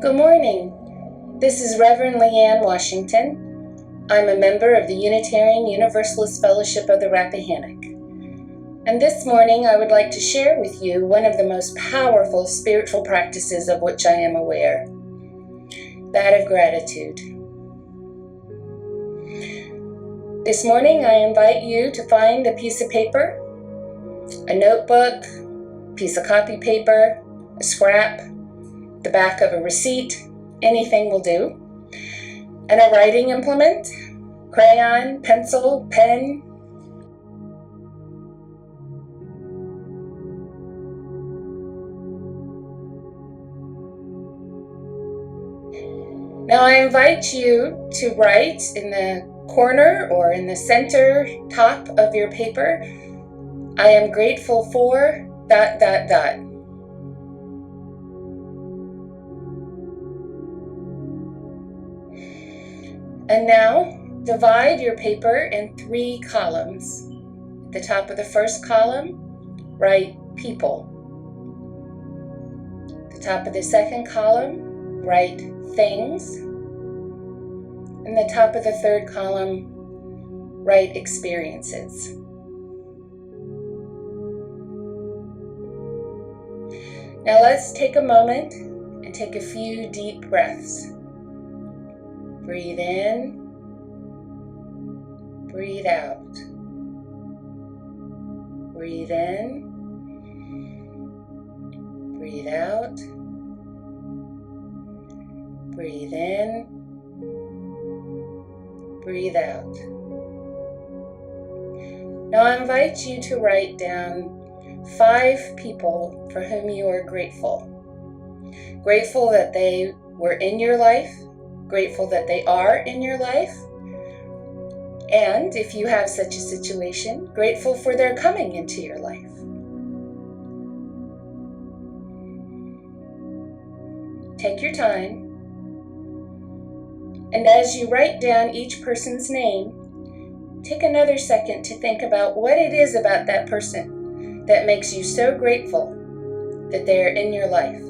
Good morning. This is Reverend Leanne Washington. I'm a member of the Unitarian Universalist Fellowship of the Rappahannock. And this morning I would like to share with you one of the most powerful spiritual practices of which I am aware, that of gratitude. This morning I invite you to find a piece of paper, a notebook, piece of copy paper, a scrap, the back of a receipt, anything will do, and a writing implement, crayon, pencil, pen. Now I invite you to write in the corner or in the center top of your paper, I am grateful for ... And now divide your paper in 3 columns. At the top of the first column, write people. At the top of the second column, write things. And the top of the third column, write experiences. Now let's take a moment and take a few deep breaths. Breathe in, breathe out. Breathe in, breathe out. Breathe in, breathe out. Now I invite you to write down 5 people for whom you are grateful. Grateful that they were in your life, grateful that they are in your life, and if you have such a situation, grateful for their coming into your life. Take your time, and as you write down each person's name, take another second to think about what it is about that person that makes you so grateful that they are in your life.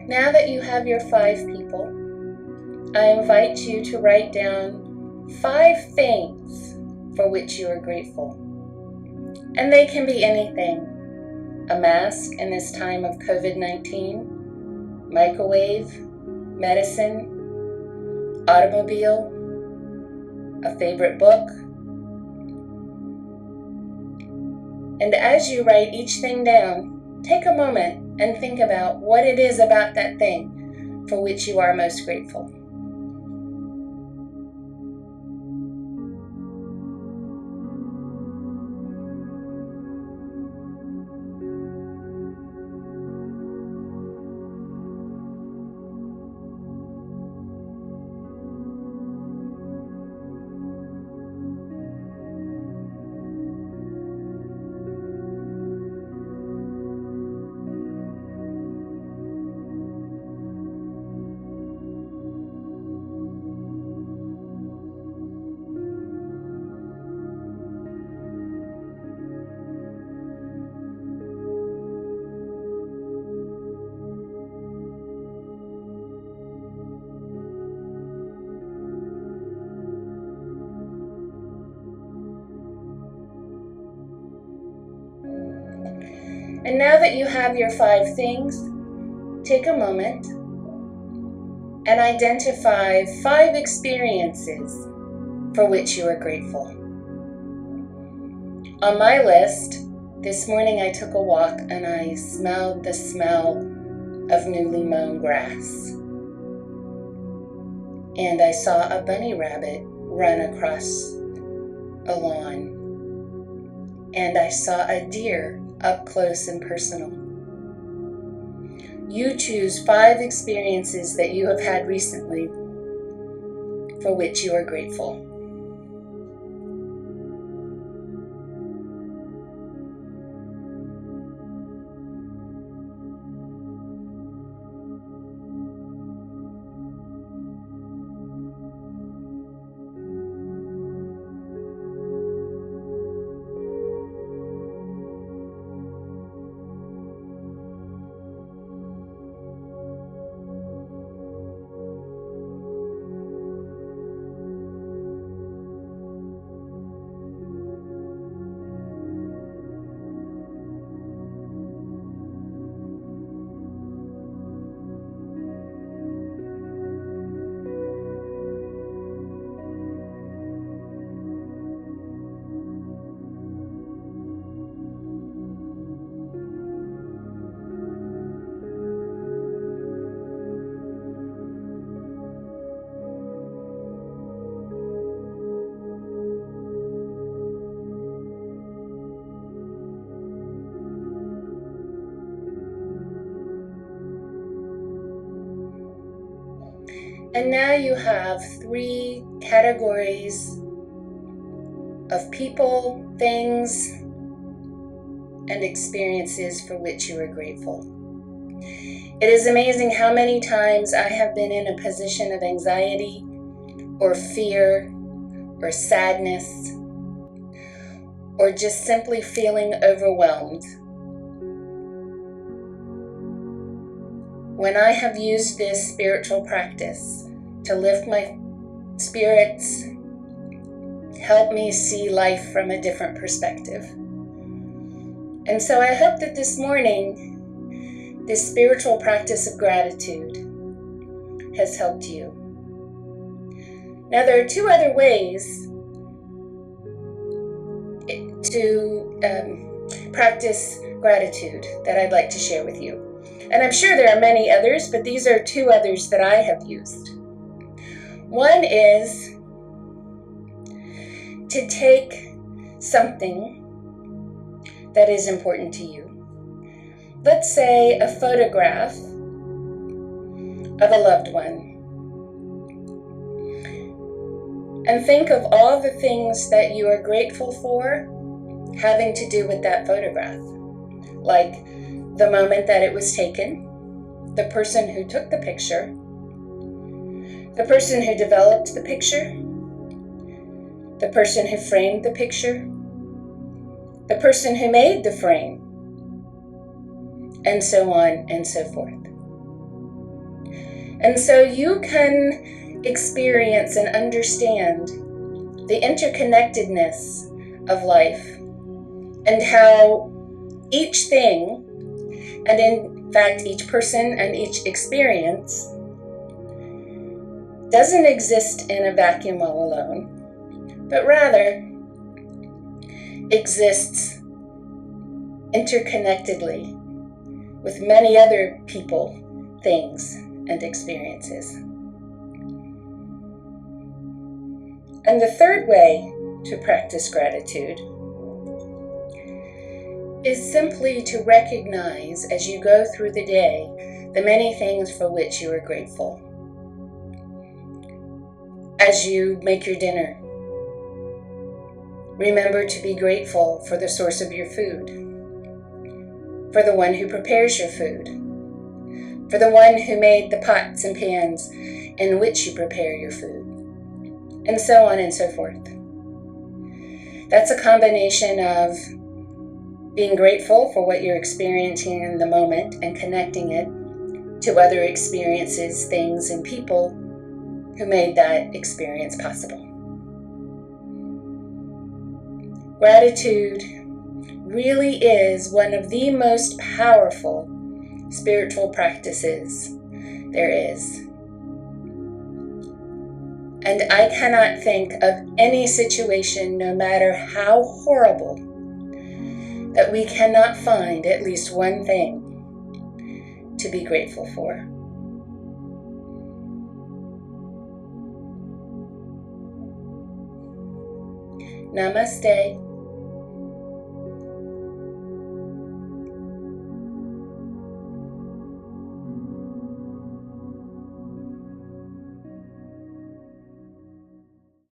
Now that you have your 5 people, I invite you to write down 5 things for which you are grateful. And they can be anything. A mask in this time of COVID-19, microwave, medicine, automobile, a favorite book. And as you write each thing down, take a moment and think about what it is about that thing for which you are most grateful. And now that you have your 5 things, take a moment and identify 5 experiences for which you are grateful. On my list, this morning I took a walk and I smelled the smell of newly mown grass. And I saw a bunny rabbit run across a lawn. And I saw a deer up close and personal. You choose 5 experiences that you have had recently for which you are grateful. And now you have 3 categories of people, things, and experiences for which you are grateful. It is amazing how many times I have been in a position of anxiety or fear or sadness or just simply feeling overwhelmed. When I have used this spiritual practice to lift my spirits, help me see life from a different perspective. And so I hope that this morning, this spiritual practice of gratitude has helped you. Now, there are 2 other ways to practice gratitude that I'd like to share with you. And I'm sure there are many others, but these are 2 others that I have used. One is to take something that is important to you. Let's say a photograph of a loved one. And think of all the things that you are grateful for having to do with that photograph. Like the moment that it was taken, the person who took the picture, the person who developed the picture, the person who framed the picture, the person who made the frame, and so on and so forth. And so you can experience and understand the interconnectedness of life and how each thing, and in fact each person and each experience, doesn't exist in a vacuum all alone, but rather exists interconnectedly with many other people, things, and experiences. And the third way to practice gratitude is simply to recognize as you go through the day the many things for which you are grateful. As you make your dinner, remember to be grateful for the source of your food, for the one who prepares your food, for the one who made the pots and pans in which you prepare your food, and so on and so forth. That's a combination of being grateful for what you're experiencing in the moment and connecting it to other experiences, things, and people who made that experience possible. Gratitude really is one of the most powerful spiritual practices there is. And I cannot think of any situation, no matter how horrible, that we cannot find at least one thing to be grateful for. Namaste.